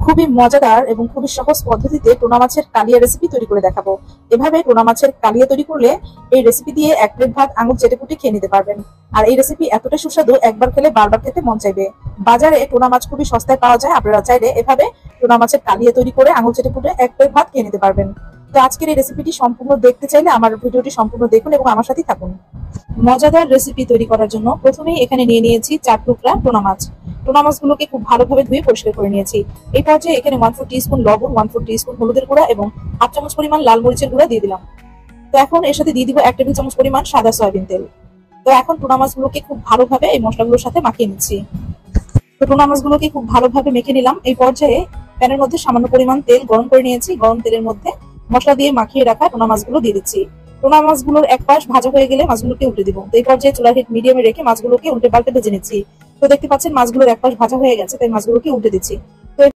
খুবই মজাদার এবং খুবই সহজ পদ্ধতিতে টুনা মাছের কালিয়া রেসিপি তৈরি করে দেখাবো। এভাবে টুনা মাছের কালিয়া তৈরি করলে এই রেসিপি দিয়ে এক প্লেট ভাত আঙুল চেটে পুটে খেয়ে নিতে পারবেন। আর এই রেসিপি এতটা সুস্বাদু, একবার খেলে বারবার খেতে মন চাইবে। বাজারে টুনা মাছ খুবই সস্তায় পাওয়া যায়, আপনারা চাইলে এভাবে টুনা মাছের কালিয়া তৈরি করে আঙুল চেটে পুটে এক প্লেট ভাত খেয়ে নিতে পারবেন। তো আজকের এই রেসিপিটি সম্পূর্ণ দেখতে চাইলে আমার ভিডিওটি সম্পূর্ণ দেখুন এবং আমার সাথেই থাকুন। মজাদার রেসিপি তৈরি করার জন্য প্রথমেই এখানে নিয়ে নিয়েছি 4 টুকরা টুনা মাছ। টুনা মাছগুলোকে খুব ভালোভাবে ধুয়ে পরিষ্কার করে নিয়েছি। এই পর্যায়ে এখানে 1/4 টিস্পুন লবণ, 1/4 টিস্পুন হলুদের গুঁড়া এবং 1/2 চামচ পরিমাণ লাল মরিচের গুঁড়া দিয়ে দিলাম। তো এখন এর সাথে দিয়ে দিব 1 টেবিল চামচ পরিমাণ সাদা সয়াবিন তেল। তো এখন টুনা মাছগুলোকে খুব ভালোভাবে এই মশলাগুলোর সাথে মাখিয়ে নিচ্ছি। তো টুনা মাছগুলোকে খুব ভালোভাবে মেখে নিলাম। এই পর্যায়ে প্যানের মধ্যে সামান্য পরিমাণ তেল গরম করে নিয়েছি। গরম তেলের মধ্যে মশলা দিয়ে মাখিয়ে রাখা টুনা মাছগুলো দিয়ে দিচ্ছি। টুনা মাছগুলোর এক পাশ ভাজা হয়ে গেলে মাছগুলোকে উল্টে দিব। তো এই পর্যায়ে চুলার হিট মিডিয়ামে রেখে মাছগুলোকে উল্টে পাল্টে ভেজে নিচ্ছি। তো দেখতে পাচ্ছেন মাছগুলোর এক পাশ ভাজা হয়ে গেছে, তাই মাছগুলোকে উল্টে দিচ্ছি।